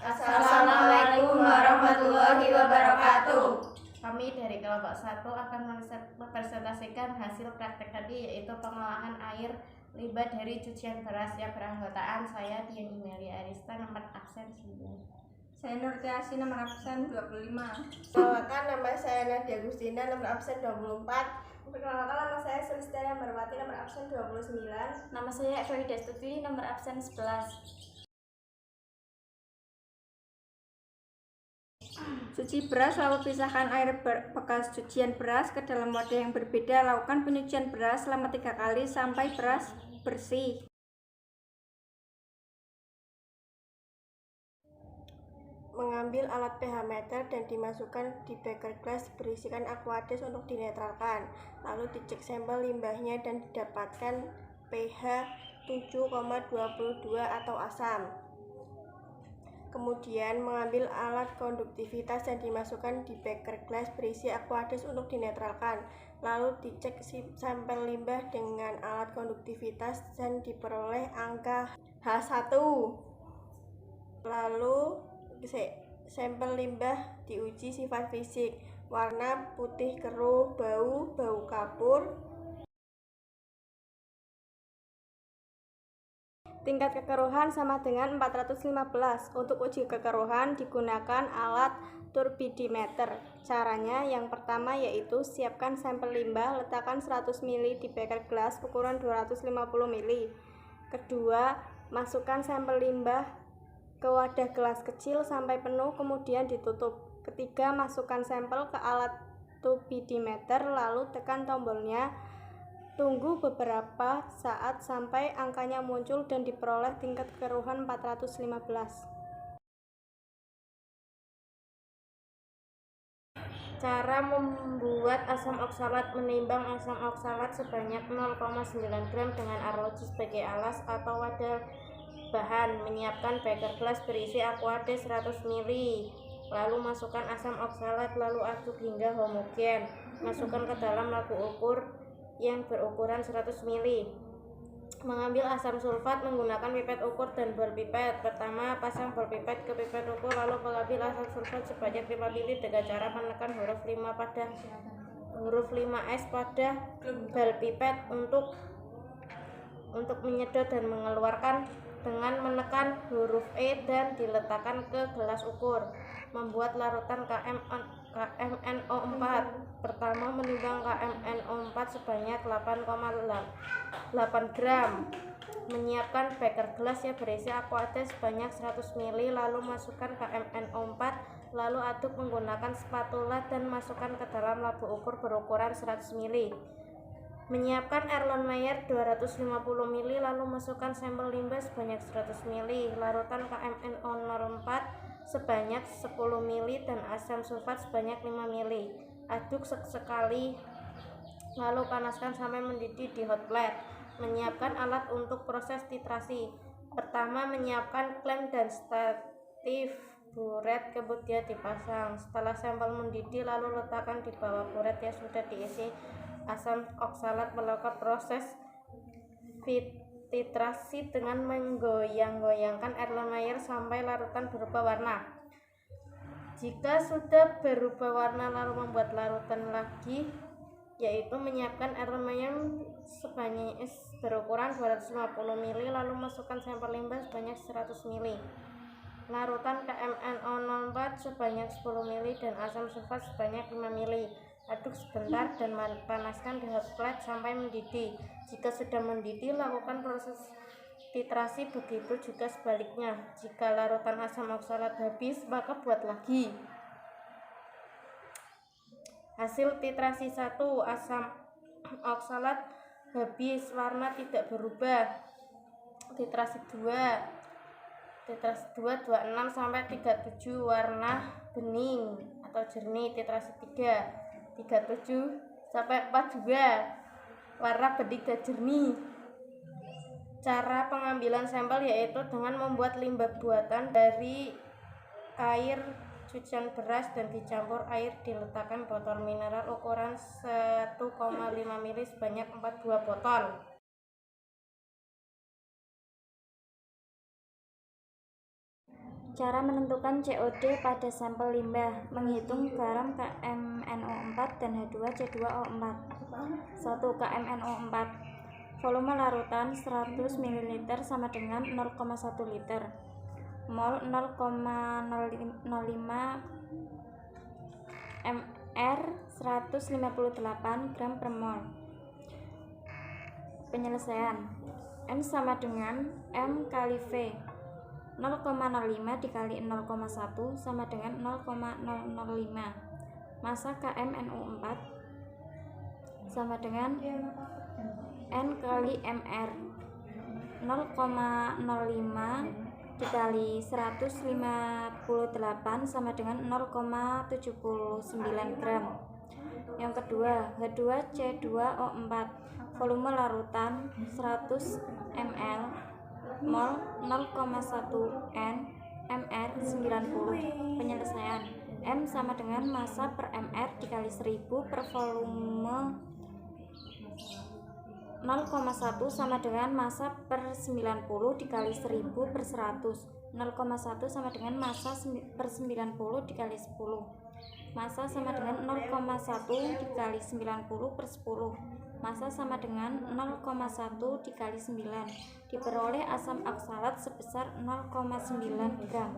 Assalamualaikum warahmatullahi wabarakatuh. Kami dari kelompok 1 akan mempresentasikan hasil praktek tadi, yaitu pengolahan air limbah dari cucian beras yang beranggotaan saya Dian Imelia Arista, nomor absen 9. Saya Nur Tiasi, nomor absen 25. Perkenalkan, nama saya Nadia Agustina, nomor absen 24. Perkenalkan, nama saya Sulistya Barwati, nomor absen 29. Nama saya Eva Destuti, nomor absen 11. Cuci beras, lalu pisahkan air bekas cucian beras ke dalam wadah yang berbeda. Lakukan penyucian beras selama 3 kali sampai beras bersih. Mengambil alat pH meter dan dimasukkan di beker gelas berisikan Aquades untuk dinetralkan. Lalu dicek sampel limbahnya dan didapatkan pH 7,22 atau asam. Kemudian mengambil alat konduktivitas dan dimasukkan di beker gelas berisi Aquades untuk dinetralkan. Lalu dicek sampel limbah dengan alat konduktivitas dan diperoleh angka H1. Lalu sampel limbah diuji sifat fisik, warna putih keruh, bau kapur. Tingkat kekeruhan sama dengan 415. Untuk uji kekeruhan digunakan alat turbidimeter. Caranya yang pertama yaitu siapkan sampel limbah, letakkan 100 ml di beker gelas ukuran 250 ml. Kedua, masukkan sampel limbah ke wadah gelas kecil sampai penuh, kemudian ditutup. Ketiga, masukkan sampel ke alat turbidimeter, lalu tekan tombolnya. Tunggu beberapa saat sampai angkanya muncul dan diperoleh tingkat kekeruhan 415. Cara membuat asam oksalat: menimbang asam oksalat sebanyak 0,9 gram dengan arloji sebagai alas atau wadah bahan. Menyiapkan beker gelas berisi Aquades 100 ml. Lalu masukkan asam oksalat, lalu aduk hingga homogen. Masukkan ke dalam labu ukur yang berukuran 100 ml. Mengambil asam sulfat menggunakan pipet ukur dan bor pipet. Pertama, pasang bor pipet ke pipet ukur, lalu mengambil asam sulfat sebanyak 5 ml dengan cara menekan huruf 5S pada bal pipet untuk menyedot dan mengeluarkan dengan menekan huruf E dan diletakkan ke gelas ukur. Membuat larutan KMNO4. Pertama, menimbang KMNO4 sebanyak 8,8 gram. Menyiapkan beker gelas yang berisi Aquades sebanyak 100 ml, lalu masukkan KMNO4, lalu aduk menggunakan spatula dan masukkan ke dalam labu ukur berukuran 100 ml. Menyiapkan Erlenmeyer 250 ml, lalu masukkan sampel limbah sebanyak 100 ml, larutan KMNO4 sebanyak 10 ml dan asam sulfat sebanyak 5 ml. Aduk sekali, lalu panaskan sampai mendidih di hot plate. Menyiapkan alat untuk proses titrasi. Pertama, menyiapkan klem dan statif buret, kemudian dipasang. Setelah sampel mendidih, lalu letakkan di bawah buret yang sudah diisi asam oksalat. Melakukan proses titrasi dengan menggoyang-goyangkan Erlenmeyer sampai larutan berubah warna. Jika sudah berubah warna, lalu membuat larutan lagi, yaitu menyiapkan Erlenmeyer sebanyak berukuran 250 ml, lalu masukkan sampel limbah sebanyak 100 ml. Larutan KMNO4 sebanyak 10 ml dan asam sulfat sebanyak 5 ml. Aduk sebentar dan panaskan di hot plate sampai mendidih. Jika sudah mendidih, lakukan proses titrasi, begitu juga sebaliknya. Jika larutan asam oksalat habis, maka buat lagi. Hasil titrasi 1, asam oksalat habis, warna tidak berubah. Titrasi 2 26 sampai 37, warna bening atau jernih. Titrasi 3 37 sampai 42, warna bening dan jernih. Cara pengambilan sampel yaitu dengan membuat limbah buatan dari air cucian beras dan dicampur air, diletakkan botol mineral ukuran 1,5 ml sebanyak 42 botol. Cara menentukan COD pada sampel limbah. Menghitung garam KMNO4 dan H2C2O4. 1. KMNO4. Volume larutan 100 ml sama dengan 0,1 liter. Mol 0,05 mR 158 gram per mol. Penyelesaian. M sama dengan M kali V. 0,05 dikali 0,1 sama dengan 0,005. Massa KMNO4 sama dengan N kali MR. 0,05 dikali 158 sama dengan 0,79 gram. Yang kedua, H2C2O4. Volume larutan 100 ml. Mol 0,1 N mR 90. Penyelesaian. M sama dengan massa per mR dikali 1000 per volume 0,1 sama dengan massa per 90 dikali 1000 per 100. 0,1 sama dengan massa per 90 dikali 10. Massa sama dengan 0,1 dikali 90 per 10. Massa sama dengan 0,1 dikali 9. Diperoleh asam oksalat sebesar 0,9 gram.